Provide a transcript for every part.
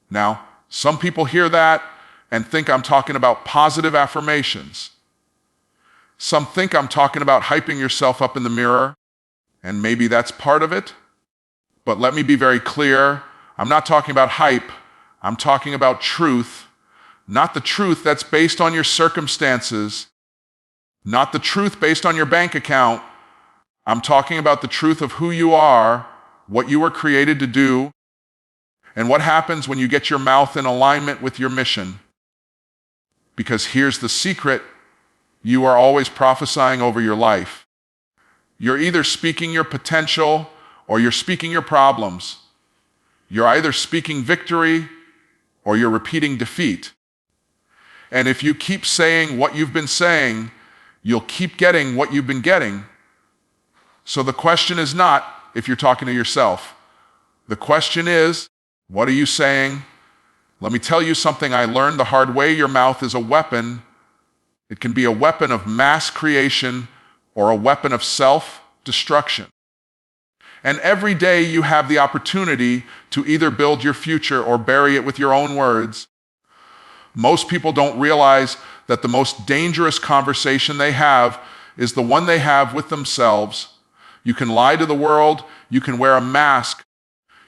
Now, some people hear that and think I'm talking about positive affirmations. Some think I'm talking about hyping yourself up in the mirror, and maybe that's part of it. But let me be very clear, I'm not talking about hype, I'm talking about truth, not the truth that's based on your circumstances, not the truth based on your bank account. I'm talking about the truth of who you are, what you were created to do, and what happens when you get your mouth in alignment with your mission. Because here's the secret, you are always prophesying over your life. You're either speaking your potential or you're speaking your problems. You're either speaking victory or you're repeating defeat. And if you keep saying what you've been saying, you'll keep getting what you've been getting. So the question is not if you're talking to yourself. The question is, what are you saying? Let me tell you something I learned the hard way. Your mouth is a weapon. It can be a weapon of mass creation or a weapon of self-destruction. And every day you have the opportunity to either build your future or bury it with your own words. Most people don't realize that the most dangerous conversation they have is the one they have with themselves. You can lie to the world, you can wear a mask,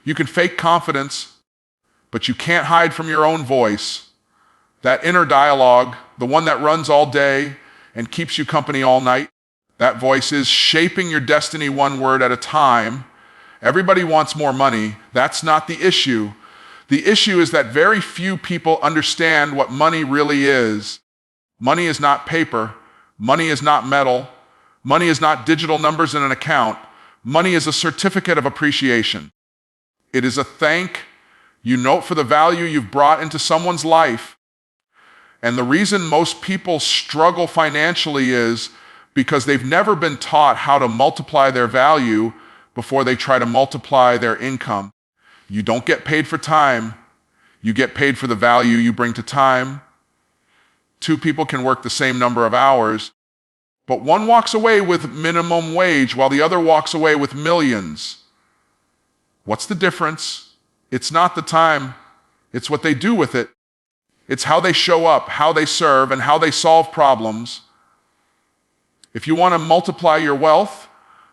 you can fake confidence, but you can't hide from your own voice. That inner dialogue, the one that runs all day and keeps you company all night, that voice is shaping your destiny one word at a time. Everybody wants more money. That's not the issue. The issue is that very few people understand what money really is. Money is not paper. Money is not metal. Money is not digital numbers in an account. Money is a certificate of appreciation. It is a thank you note for the value you've brought into someone's life. And the reason most people struggle financially is because they've never been taught how to multiply their value before they try to multiply their income. You don't get paid for time. You get paid for the value you bring to time. Two people can work the same number of hours, but one walks away with minimum wage while the other walks away with millions. What's the difference? It's not the time. It's what they do with it. It's how they show up, how they serve, and how they solve problems. If you want to multiply your wealth,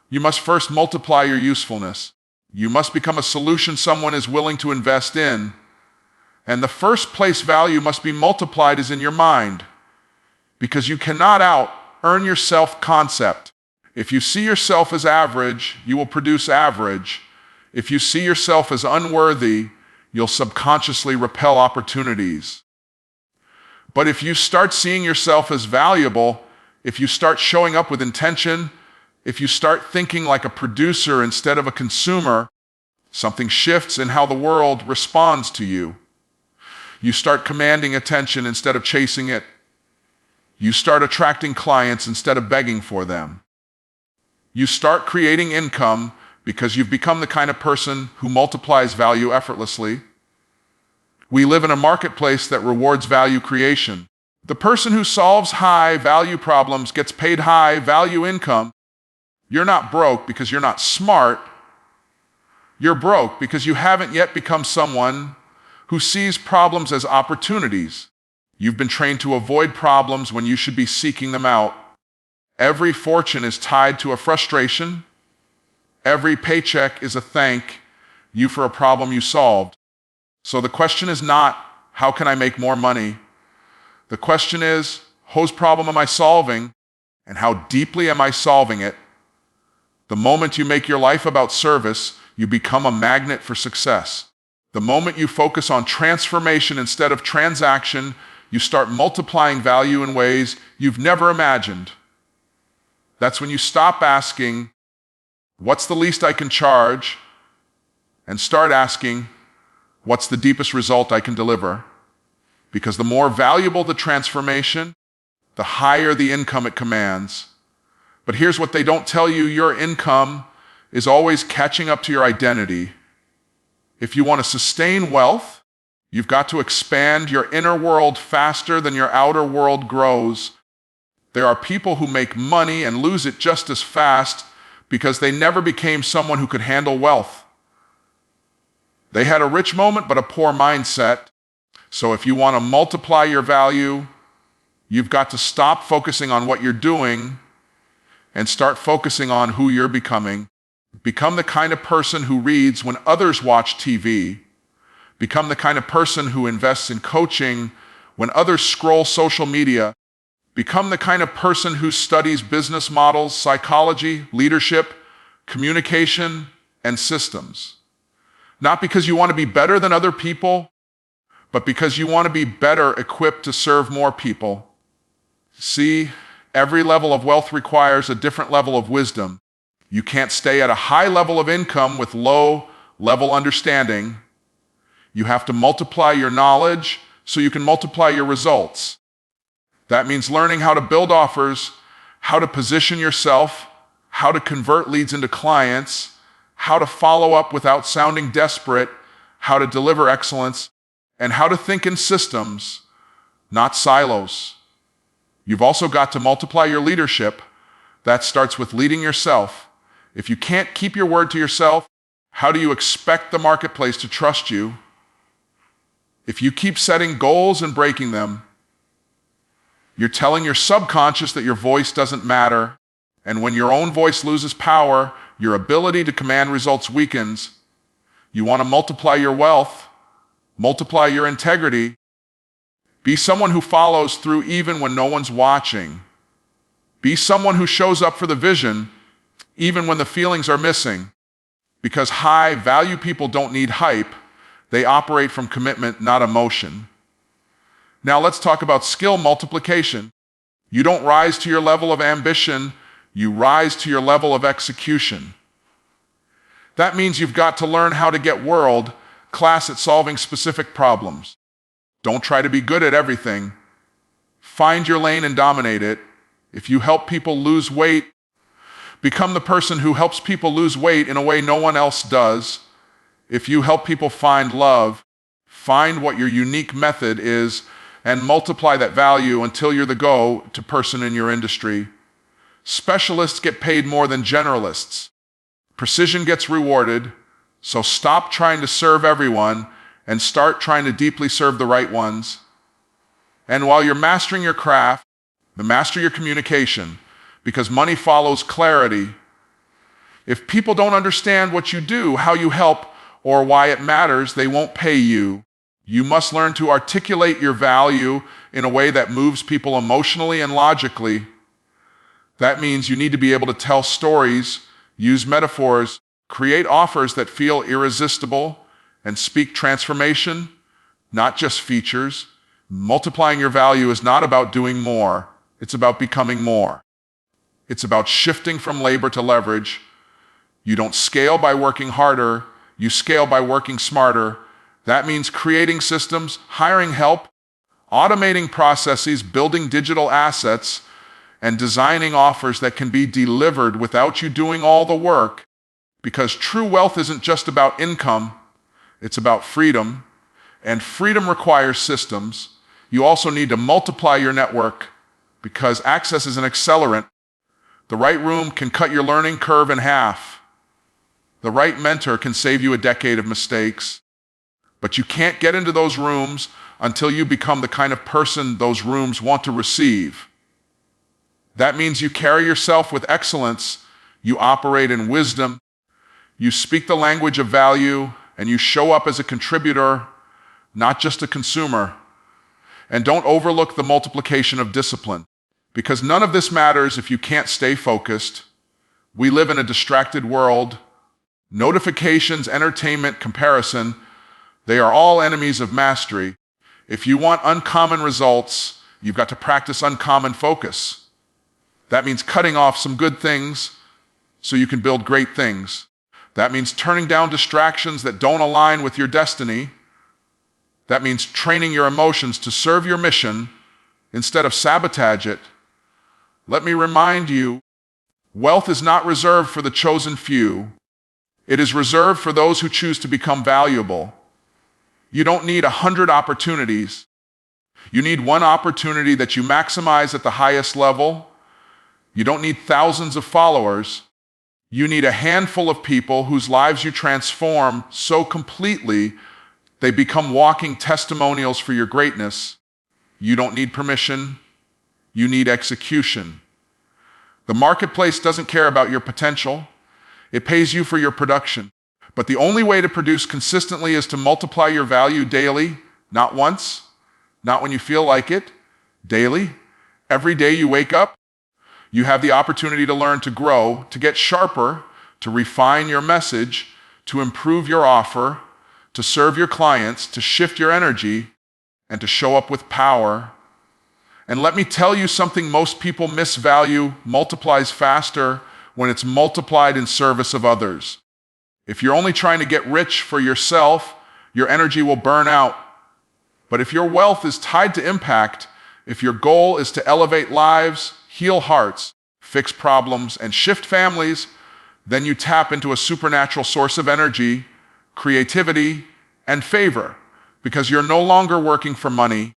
you must first multiply your usefulness. You must become a solution someone is willing to invest in. And the first place value must be multiplied is in your mind, because you cannot out-earn your self-concept. If you see yourself as average, you will produce average. If you see yourself as unworthy, you'll subconsciously repel opportunities. But if you start seeing yourself as valuable, if you start showing up with intention, if you start thinking like a producer instead of a consumer, something shifts in how the world responds to you. You start commanding attention instead of chasing it. You start attracting clients instead of begging for them. You start creating income because you've become the kind of person who multiplies value effortlessly. We live in a marketplace that rewards value creation. The person who solves high-value problems gets paid high-value income. You're not broke because you're not smart. You're broke because you haven't yet become someone who sees problems as opportunities. You've been trained to avoid problems when you should be seeking them out. Every fortune is tied to a frustration. Every paycheck is a thank you for a problem you solved. So the question is not, how can I make more money? The question is, whose problem am I solving, and how deeply am I solving it? The moment you make your life about service, you become a magnet for success. The moment you focus on transformation instead of transaction, you start multiplying value in ways you've never imagined. That's when you stop asking, what's the least I can charge? And start asking, what's the deepest result I can deliver? Because the more valuable the transformation, the higher the income it commands. But here's what they don't tell you, your income is always catching up to your identity. If you want to sustain wealth, you've got to expand your inner world faster than your outer world grows. There are people who make money and lose it just as fast because they never became someone who could handle wealth. They had a rich moment, but a poor mindset. So if you want to multiply your value, you've got to stop focusing on what you're doing and start focusing on who you're becoming. Become the kind of person who reads when others watch TV. Become the kind of person who invests in coaching when others scroll social media. Become the kind of person who studies business models, psychology, leadership, communication, and systems. Not because you want to be better than other people, but because you want to be better equipped to serve more people. See, every level of wealth requires a different level of wisdom. You can't stay at a high level of income with low level understanding. You have to multiply your knowledge so you can multiply your results. That means learning how to build offers, how to position yourself, how to convert leads into clients, how to follow up without sounding desperate, how to deliver excellence, and how to think in systems, not silos. You've also got to multiply your leadership. That starts with leading yourself. If you can't keep your word to yourself, how do you expect the marketplace to trust you? If you keep setting goals and breaking them, you're telling your subconscious that your voice doesn't matter. And when your own voice loses power, your ability to command results weakens. You want to multiply your wealth, multiply your integrity. Be someone who follows through even when no one's watching. Be someone who shows up for the vision even when the feelings are missing. Because high-value people don't need hype. They operate from commitment, not emotion. Now let's talk about skill multiplication. You don't rise to your level of ambition, you rise to your level of execution. That means you've got to learn how to get world-class at solving specific problems. Don't try to be good at everything. Find your lane and dominate it. If you help people lose weight, become the person who helps people lose weight in a way no one else does. If you help people find love, find what your unique method is and multiply that value until you're the go-to person in your industry. Specialists get paid more than generalists. Precision gets rewarded, so stop trying to serve everyone and start trying to deeply serve the right ones. And while you're mastering your craft, master your communication, because money follows clarity. If people don't understand what you do, how you help, or why it matters, they won't pay you. You must learn to articulate your value in a way that moves people emotionally and logically. That means you need to be able to tell stories, use metaphors, create offers that feel irresistible, and speak transformation, not just features. Multiplying your value is not about doing more. It's about becoming more. It's about shifting from labor to leverage. You don't scale by working harder. You scale by working smarter. That means creating systems, hiring help, automating processes, building digital assets, and designing offers that can be delivered without you doing all the work. Because true wealth isn't just about income, it's about freedom. And freedom requires systems. You also need to multiply your network because access is an accelerant. The right room can cut your learning curve in half. The right mentor can save you a decade of mistakes. But you can't get into those rooms until you become the kind of person those rooms want to receive. That means you carry yourself with excellence, you operate in wisdom, you speak the language of value, and you show up as a contributor, not just a consumer. And don't overlook the multiplication of discipline, because none of this matters if you can't stay focused. We live in a distracted world. Notifications, entertainment, comparison, they are all enemies of mastery. If you want uncommon results, you've got to practice uncommon focus. That means cutting off some good things so you can build great things. That means turning down distractions that don't align with your destiny. That means training your emotions to serve your mission instead of sabotage it. Let me remind you, wealth is not reserved for the chosen few. It is reserved for those who choose to become valuable. You don't need 100 opportunities. You need one opportunity that you maximize at the highest level. You don't need thousands of followers. You need a handful of people whose lives you transform so completely they become walking testimonials for your greatness. You don't need permission. You need execution. The marketplace doesn't care about your potential. It pays you for your production. But the only way to produce consistently is to multiply your value daily, not once, not when you feel like it, daily. Every day you wake up, you have the opportunity to learn, to grow, to get sharper, to refine your message, to improve your offer, to serve your clients, to shift your energy, and to show up with power. And let me tell you something most people miss: value multiplies faster when it's multiplied in service of others. If you're only trying to get rich for yourself, your energy will burn out. But if your wealth is tied to impact, if your goal is to elevate lives, heal hearts, fix problems, and shift families, then you tap into a supernatural source of energy, creativity, and favor, because you're no longer working for money,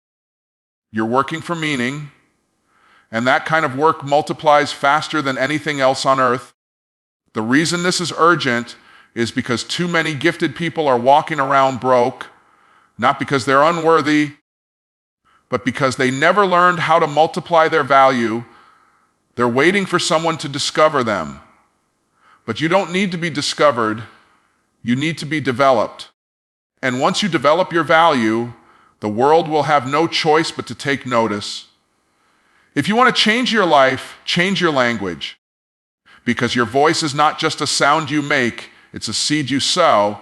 you're working for meaning, and that kind of work multiplies faster than anything else on earth. The reason this is urgent is because too many gifted people are walking around broke, not because they're unworthy, but because they never learned how to multiply their value. They're waiting for someone to discover them. But you don't need to be discovered, you need to be developed. And once you develop your value, the world will have no choice but to take notice. If you want to change your life, change your language. Because your voice is not just a sound you make, it's a seed you sow.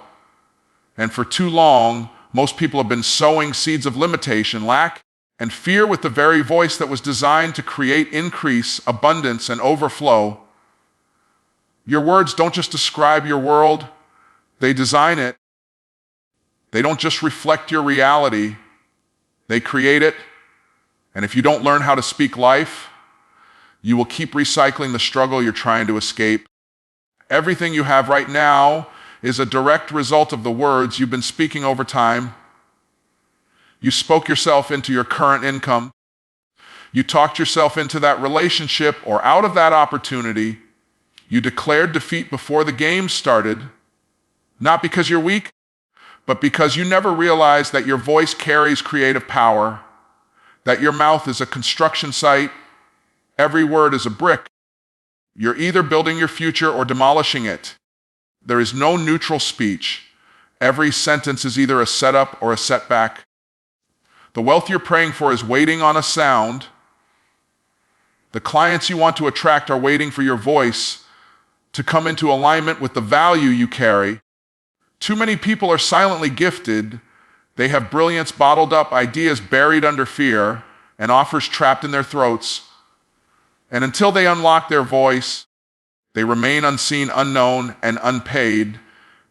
And for too long, most people have been sowing seeds of limitation, lack, and fear with the very voice that was designed to create increase, abundance, and overflow. Your words don't just describe your world, they design it. They don't just reflect your reality, they create it. And if you don't learn how to speak life, you will keep recycling the struggle you're trying to escape. Everything you have right now is a direct result of the words you've been speaking over time. You spoke yourself into your current income. You talked yourself into that relationship or out of that opportunity. You declared defeat before the game started, not because you're weak, but because you never realized that your voice carries creative power, that your mouth is a construction site, every word is a brick. You're either building your future or demolishing it. There is no neutral speech. Every sentence is either a setup or a setback. The wealth you're praying for is waiting on a sound. The clients you want to attract are waiting for your voice to come into alignment with the value you carry. Too many people are silently gifted. They have brilliance bottled up, ideas buried under fear, and offers trapped in their throats. And until they unlock their voice, they remain unseen, unknown, and unpaid,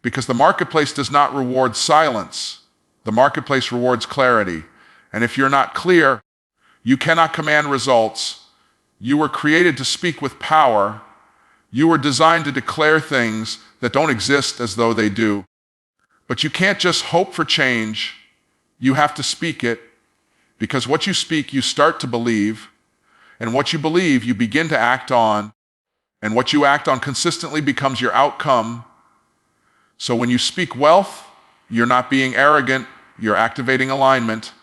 because the marketplace does not reward silence. The marketplace rewards clarity. And if you're not clear, you cannot command results. You were created to speak with power. You were designed to declare things that don't exist as though they do. But you can't just hope for change. You have to speak it, because what you speak, you start to believe, and what you believe, you begin to act on, and what you act on consistently becomes your outcome. So when you speak wealth, you're not being arrogant, you're activating alignment.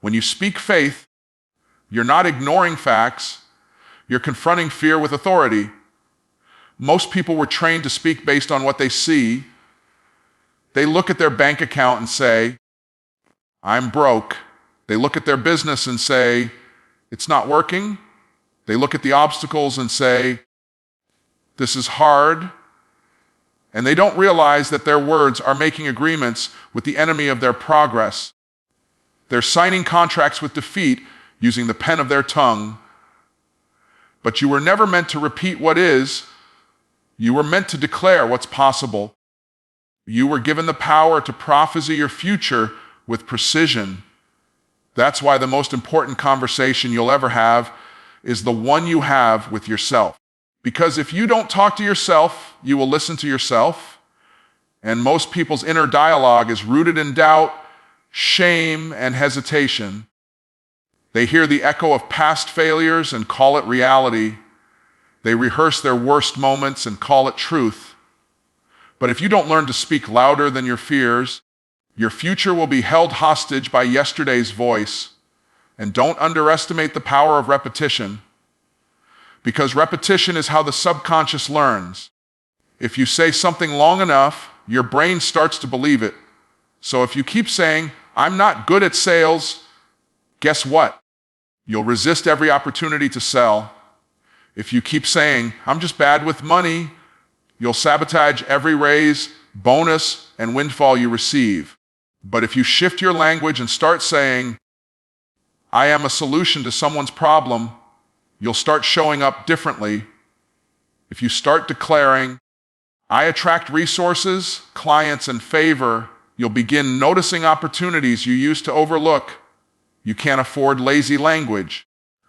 When you speak faith, you're not ignoring facts, you're confronting fear with authority. Most people were trained to speak based on what they see. They look at their bank account and say, I'm broke. They look at their business and say, it's not working. They look at the obstacles and say, this is hard. And they don't realize that their words are making agreements with the enemy of their progress. They're signing contracts with defeat using the pen of their tongue. But you were never meant to repeat what is. You were meant to declare what's possible. You were given the power to prophesy your future with precision. That's why the most important conversation you'll ever have is the one you have with yourself. Because if you don't talk to yourself, you will listen to yourself. And most people's inner dialogue is rooted in doubt, shame, and hesitation. They hear the echo of past failures and call it reality. They rehearse their worst moments and call it truth. But if you don't learn to speak louder than your fears, your future will be held hostage by yesterday's voice. And don't underestimate the power of repetition, because repetition is how the subconscious learns. If you say something long enough, your brain starts to believe it. So if you keep saying, "I'm not good at sales," guess what? You'll resist every opportunity to sell. If you keep saying, "I'm just bad with money," you'll sabotage every raise, bonus, and windfall you receive. But if you shift your language and start saying, "I am a solution to someone's problem," you'll start showing up differently. If you start declaring, "I attract resources, clients, and favor," you'll begin noticing opportunities you used to overlook. You can't afford lazy language,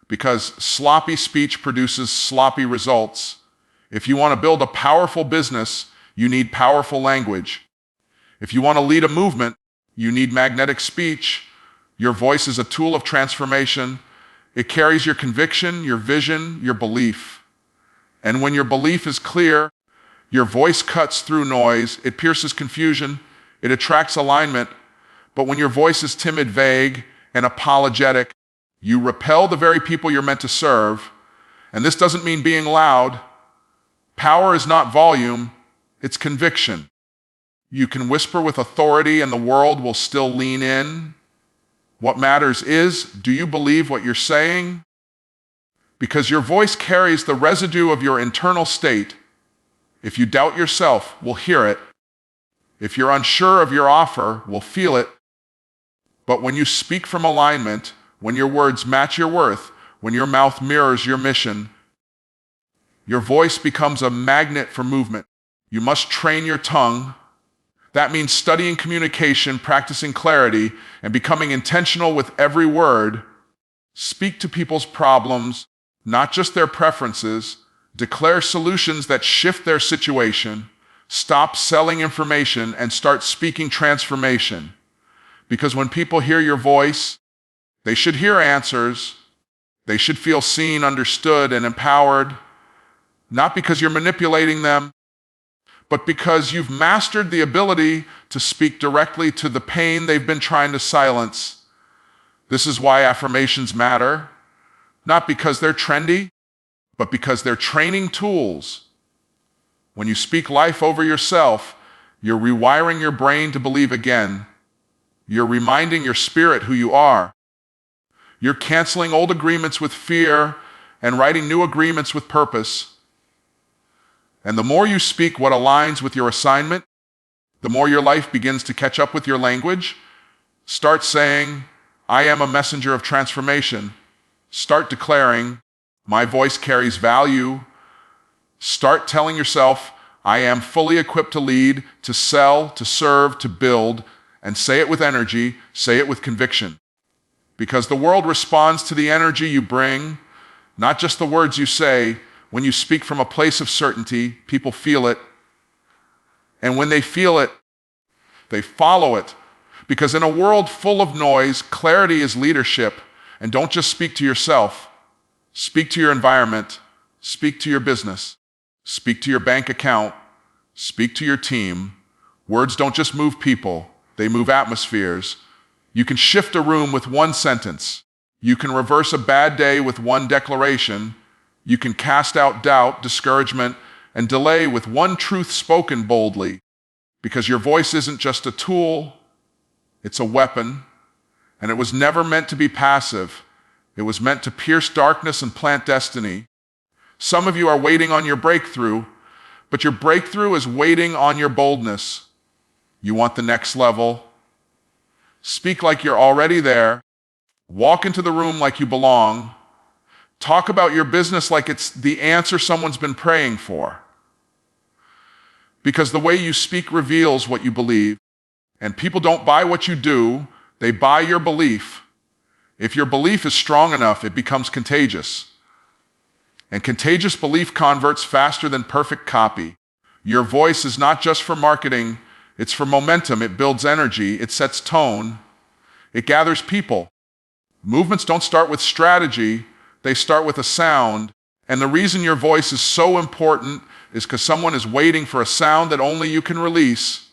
because sloppy speech produces sloppy results. If you want to build a powerful business, you need powerful language. If you want to lead a movement, you need magnetic speech. Your voice is a tool of transformation. It carries your conviction, your vision, your belief. And when your belief is clear, your voice cuts through noise, it pierces confusion, it attracts alignment. But when your voice is timid, vague, and apologetic, you repel the very people you're meant to serve. And this doesn't mean being loud. Power is not volume, it's conviction. You can whisper with authority and the world will still lean in. What matters is, do you believe what you're saying? Because your voice carries the residue of your internal state. If you doubt yourself, we'll hear it. If you're unsure of your offer, we'll feel it. But when you speak from alignment, when your words match your worth, when your mouth mirrors your mission, your voice becomes a magnet for movement. You must train your tongue. That means studying communication, practicing clarity, and becoming intentional with every word. Speak to people's problems, not just their preferences. Declare solutions that shift their situation. Stop selling information and start speaking transformation. Because when people hear your voice, they should hear answers. They should feel seen, understood, and empowered. Not because you're manipulating them, but because you've mastered the ability to speak directly to the pain they've been trying to silence. This is why affirmations matter, not because they're trendy, but because they're training tools. When you speak life over yourself, you're rewiring your brain to believe again. You're reminding your spirit who you are. You're canceling old agreements with fear and writing new agreements with purpose. And the more you speak what aligns with your assignment, the more your life begins to catch up with your language. Start saying, "I am a messenger of transformation." Start declaring, "My voice carries value." Start telling yourself, "I am fully equipped to lead, to sell, to serve, to build," and say it with energy, say it with conviction. Because the world responds to the energy you bring, not just the words you say. When you speak from a place of certainty, people feel it. And when they feel it, they follow it. Because in a world full of noise, clarity is leadership. And don't just speak to yourself. Speak to your environment. Speak to your business. Speak to your bank account. Speak to your team. Words don't just move people, they move atmospheres. You can shift a room with one sentence. You can reverse a bad day with one declaration. You can cast out doubt, discouragement, and delay with one truth spoken boldly. Because your voice isn't just a tool, it's a weapon. And it was never meant to be passive. It was meant to pierce darkness and plant destiny. Some of you are waiting on your breakthrough, but your breakthrough is waiting on your boldness. You want the next level? Speak like you're already there. Walk into the room like you belong. Talk about your business like it's the answer someone's been praying for. Because the way you speak reveals what you believe. And people don't buy what you do, they buy your belief. If your belief is strong enough, it becomes contagious. And contagious belief converts faster than perfect copy. Your voice is not just for marketing, it's for momentum. It builds energy, it sets tone, it gathers people. Movements don't start with strategy, they start with a sound, And the reason your voice is so important is because someone is waiting for a sound that only you can release.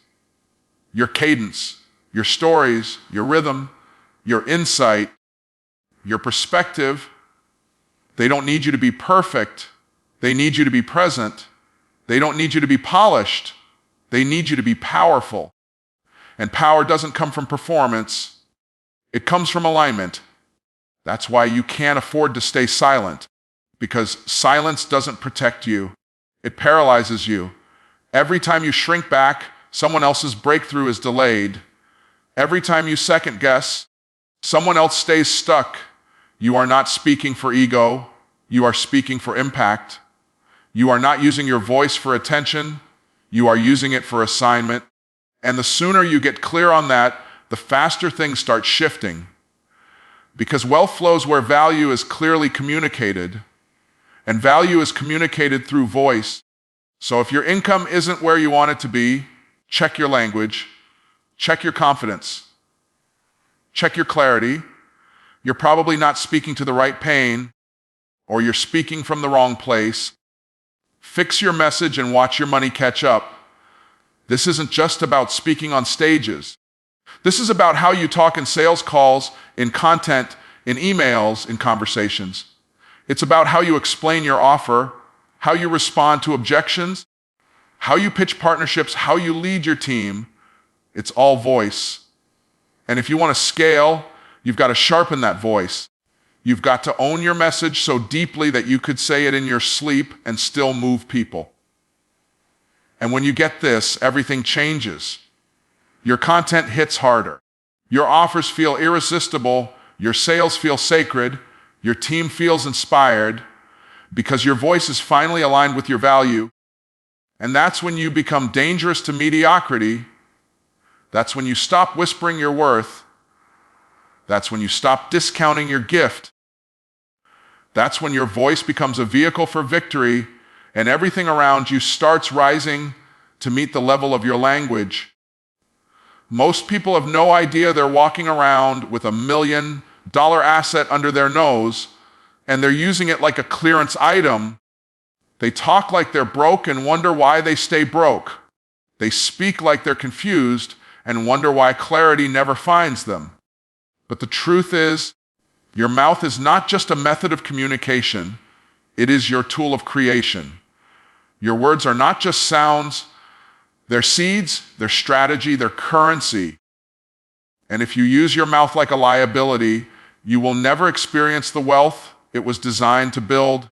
Your cadence, your stories, your rhythm, your insight, your perspective. They don't need you to be perfect. They need you to be present. They don't need you to be polished. They need you to be powerful. And power doesn't come from performance. It comes from alignment. That's why you can't afford to stay silent, because silence doesn't protect you. It paralyzes you. Every time you shrink back, someone else's breakthrough is delayed. Every time you second guess, someone else stays stuck. You are not speaking for ego. You are speaking for impact. You are not using your voice for attention. You are using it for assignment. And the sooner you get clear on that, the faster things start shifting. Because wealth flows where value is clearly communicated, and value is communicated through voice. So if your income isn't where you want it to be, check your language, check your confidence, check your clarity. You're probably not speaking to the right pain, or you're speaking from the wrong place. Fix your message and watch your money catch up. This isn't just about speaking on stages. This is about how you talk in sales calls, in content, in emails, in conversations. It's about how you explain your offer, how you respond to objections, how you pitch partnerships, how you lead your team. It's all voice. And if you want to scale, you've got to sharpen that voice. You've got to own your message so deeply that you could say it in your sleep and still move people. And when you get this, everything changes. Your content hits harder. Your offers feel irresistible. Your sales feel sacred. Your team feels inspired because your voice is finally aligned with your value. And that's when you become dangerous to mediocrity. That's when you stop whispering your worth. That's when you stop discounting your gift. That's when your voice becomes a vehicle for victory and everything around you starts rising to meet the level of your language. Most people have no idea they're walking around with $1 million asset under their nose, and they're using it like a clearance item. They talk like they're broke and wonder why they stay broke. They speak like they're confused and wonder why clarity never finds them. But the truth is, your mouth is not just a method of communication. It is your tool of creation. Your words are not just sounds. They're seeds, they're strategy, they're currency. And if you use your mouth like a liability, you will never experience the wealth it was designed to build.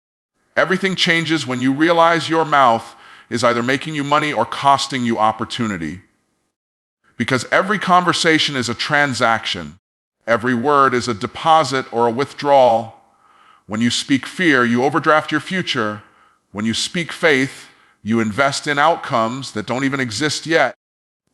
Everything changes when you realize your mouth is either making you money or costing you opportunity. Because every conversation is a transaction. Every word is a deposit or a withdrawal. When you speak fear, you overdraft your future. When you speak faith, you invest in outcomes that don't even exist yet.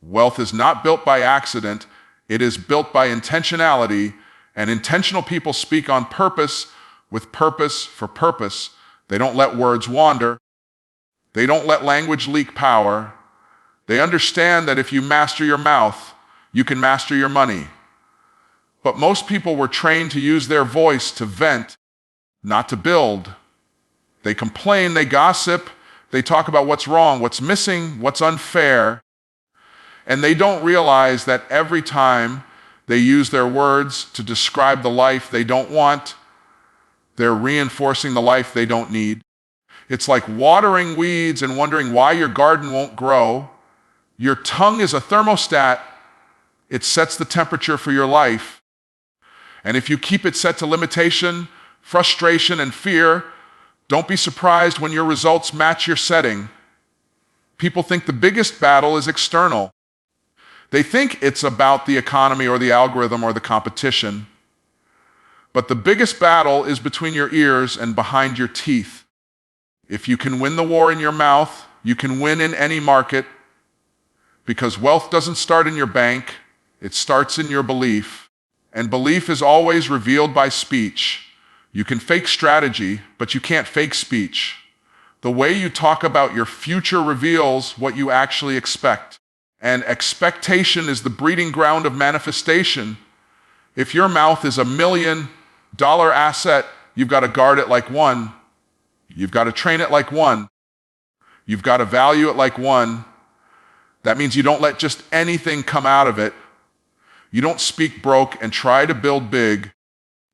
Wealth is not built by accident. It is built by intentionality, and intentional people speak on purpose, with purpose for purpose. They don't let words wander. They don't let language leak power. They understand that if you master your mouth, you can master your money. But most people were trained to use their voice to vent, not to build. They complain, they gossip, they talk about what's wrong, what's missing, what's unfair. And they don't realize that every time they use their words to describe the life they don't want, they're reinforcing the life they don't need. It's like watering weeds and wondering why your garden won't grow. Your tongue is a thermostat. It sets the temperature for your life. And if you keep it set to limitation, frustration, and fear, don't be surprised when your results match your setting. People think the biggest battle is external. They think it's about the economy or the algorithm or the competition. But the biggest battle is between your ears and behind your teeth. If you can win the war in your mouth, you can win in any market, because wealth doesn't start in your bank, it starts in your belief. And belief is always revealed by speech. You can fake strategy, but you can't fake speech. The way you talk about your future reveals what you actually expect. And expectation is the breeding ground of manifestation. If your mouth is $1 million asset, you've got to guard it like one. You've got to train it like one. You've got to value it like one. That means you don't let just anything come out of it. You don't speak broke and try to build big.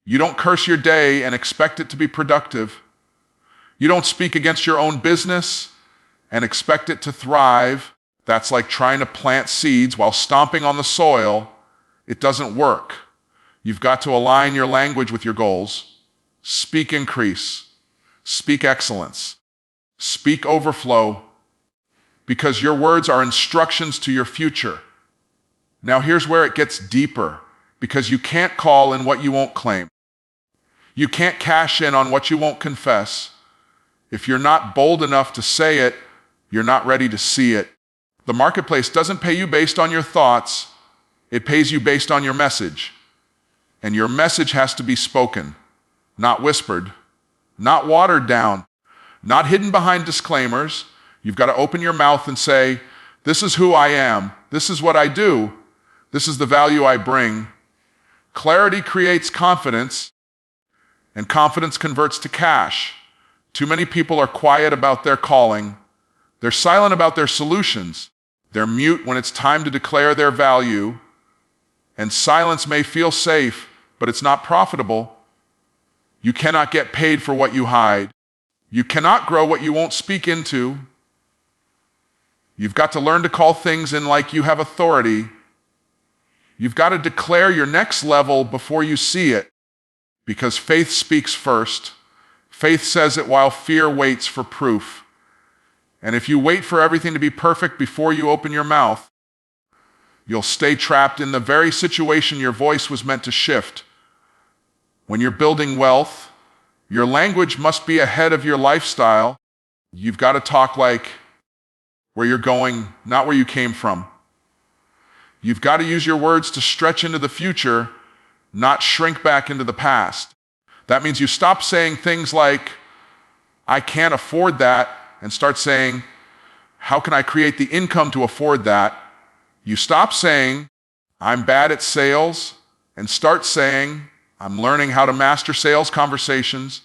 You don't curse your day and expect it to be productive. You don't speak against your own business and expect it to thrive. That's like trying to plant seeds while stomping on the soil. It doesn't work. You've got to align your language with your goals. Speak increase. Speak excellence. Speak overflow. Because your words are instructions to your future. Now here's where it gets deeper, because you can't call in what you won't claim. You can't cash in on what you won't confess. If you're not bold enough to say it, you're not ready to see it. The marketplace doesn't pay you based on your thoughts. It pays you based on your message. And your message has to be spoken, not whispered, not watered down, not hidden behind disclaimers. You've got to open your mouth and say, this is who I am. This is what I do. This is the value I bring. Clarity creates confidence, and confidence converts to cash. Too many people are quiet about their calling. They're silent about their solutions. They're mute when it's time to declare their value. And silence may feel safe, but it's not profitable. You cannot get paid for what you hide. You cannot grow what you won't speak into. You've got to learn to call things in like you have authority. You've got to declare your next level before you see it, because faith speaks first. Faith says it while fear waits for proof. And if you wait for everything to be perfect before you open your mouth, you'll stay trapped in the very situation your voice was meant to shift. When you're building wealth, your language must be ahead of your lifestyle. You've got to talk like where you're going, not where you came from. You've got to use your words to stretch into the future, not shrink back into the past. That means you stop saying things like, I can't afford that, and start saying, how can I create the income to afford that? You stop saying, I'm bad at sales, and start saying, I'm learning how to master sales conversations.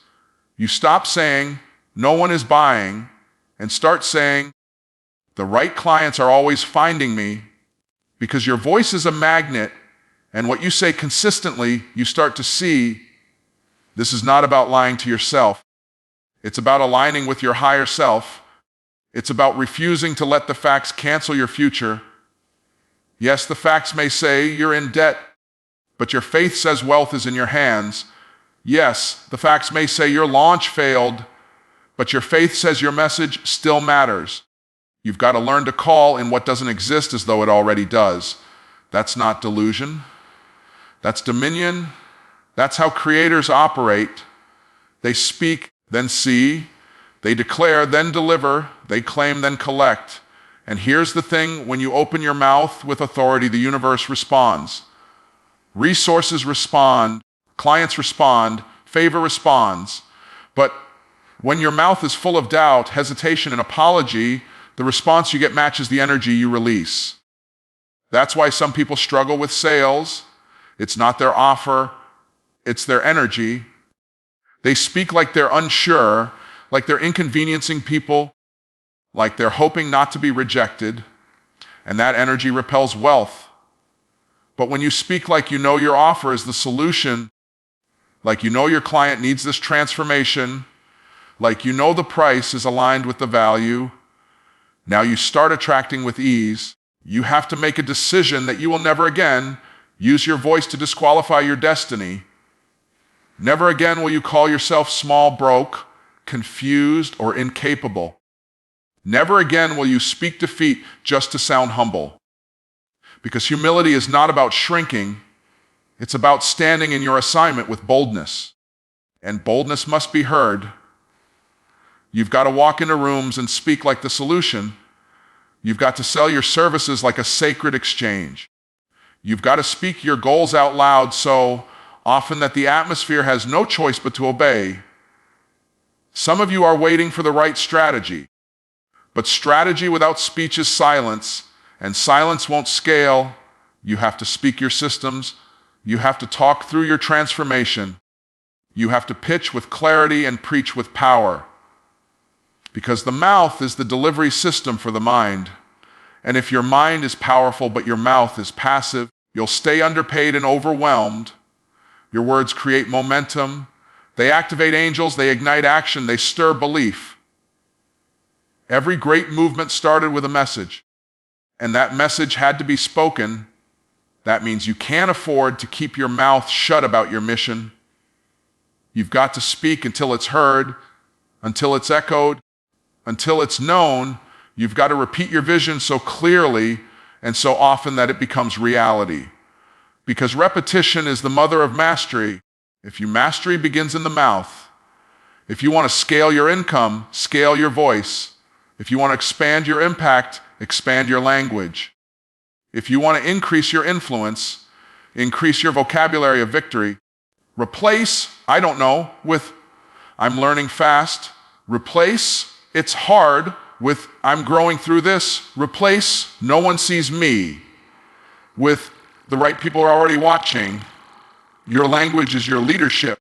You stop saying, no one is buying, and start saying, the right clients are always finding me, because your voice is a magnet, and what you say consistently, you start to see. This is not about lying to yourself. It's about aligning with your higher self. It's about refusing to let the facts cancel your future. Yes, the facts may say you're in debt, but your faith says wealth is in your hands. Yes, the facts may say your launch failed, but your faith says your message still matters. You've got to learn to call in what doesn't exist as though it already does. That's not delusion. That's dominion. That's how creators operate. They speak, then see. They declare, then deliver. They claim, then collect. And here's the thing, when you open your mouth with authority, the universe responds. Resources respond. Clients respond. Favor responds. But when your mouth is full of doubt, hesitation, and apology, the response you get matches the energy you release. That's why some people struggle with sales. It's not their offer, it's their energy. They speak like they're unsure, like they're inconveniencing people, like they're hoping not to be rejected, and that energy repels wealth. But when you speak like you know your offer is the solution, like you know your client needs this transformation, like you know the price is aligned with the value, now you start attracting with ease. You have to make a decision that you will never again use your voice to disqualify your destiny. Never again will you call yourself small, broke, confused, or incapable. Never again will you speak defeat just to sound humble. Because humility is not about shrinking, it's about standing in your assignment with boldness. And boldness must be heard. You've got to walk into rooms and speak like the solution. You've got to sell your services like a sacred exchange. You've got to speak your goals out loud so often that the atmosphere has no choice but to obey. Some of you are waiting for the right strategy, but strategy without speech is silence, and silence won't scale. You have to speak your systems. You have to talk through your transformation. You have to pitch with clarity and preach with power. Because the mouth is the delivery system for the mind. And if your mind is powerful but your mouth is passive, you'll stay underpaid and overwhelmed. Your words create momentum. They activate angels, they ignite action, they stir belief. Every great movement started with a message, and that message had to be spoken. That means you can't afford to keep your mouth shut about your mission. You've got to speak until it's heard, until it's echoed, until it's known. You've got to repeat your vision so clearly and so often that it becomes reality. Because repetition is the mother of mastery. If your mastery begins in the mouth, if you want to scale your income, scale your voice. If you want to expand your impact, expand your language. If you want to increase your influence, increase your vocabulary of victory. Replace, I don't know, with I'm learning fast. Replace, it's hard, with I'm growing through this. Replace, no one sees me, with the right people are already watching. Your language is your leadership.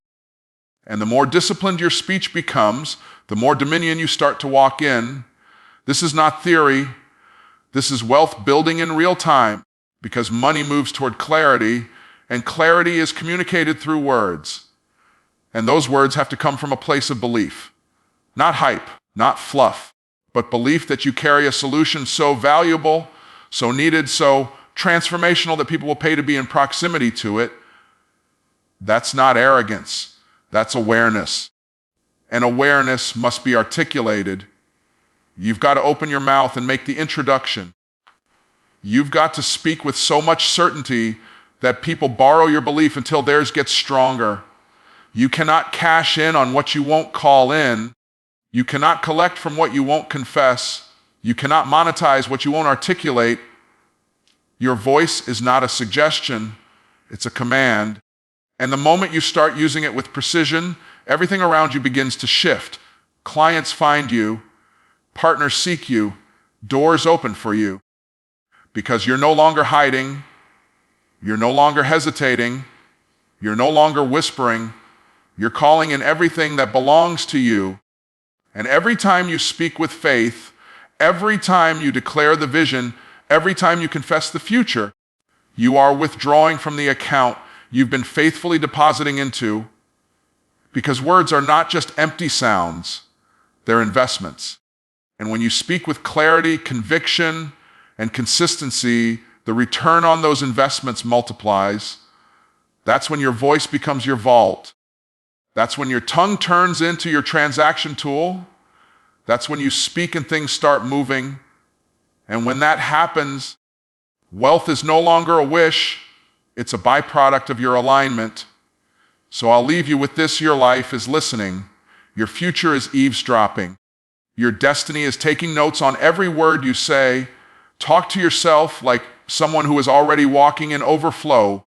And the more disciplined your speech becomes, the more dominion you start to walk in. This is not theory. This is wealth building in real time, because money moves toward clarity, and clarity is communicated through words. And those words have to come from a place of belief. Not hype, not fluff, but belief that you carry a solution so valuable, so needed, so transformational that people will pay to be in proximity to it. That's not arrogance. That's awareness. And awareness must be articulated. You've got to open your mouth and make the introduction. You've got to speak with so much certainty that people borrow your belief until theirs gets stronger. You cannot cash in on what you won't call in. You cannot collect from what you won't confess. You cannot monetize what you won't articulate. Your voice is not a suggestion, it's a command. And the moment you start using it with precision, everything around you begins to shift. Clients find you, partners seek you, doors open for you. Because you're no longer hiding, you're no longer hesitating, you're no longer whispering, you're calling in everything that belongs to you. And every time you speak with faith, every time you declare the vision, every time you confess the future, you are withdrawing from the account you've been faithfully depositing into, because words are not just empty sounds, they're investments. And when you speak with clarity, conviction, and consistency, the return on those investments multiplies. That's when your voice becomes your vault. That's when your tongue turns into your transaction tool. That's when you speak and things start moving. And when that happens, wealth is no longer a wish, it's a byproduct of your alignment. So I'll leave you with this: your life is listening. Your future is eavesdropping. Your destiny is taking notes on every word you say. Talk to yourself like someone who is already walking in overflow.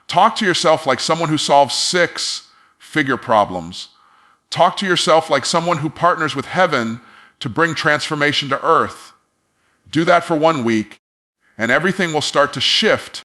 Talk to yourself like someone who solves 6-figure problems. Talk to yourself like someone who partners with heaven to bring transformation to earth. Do that for 1 week, and everything will start to shift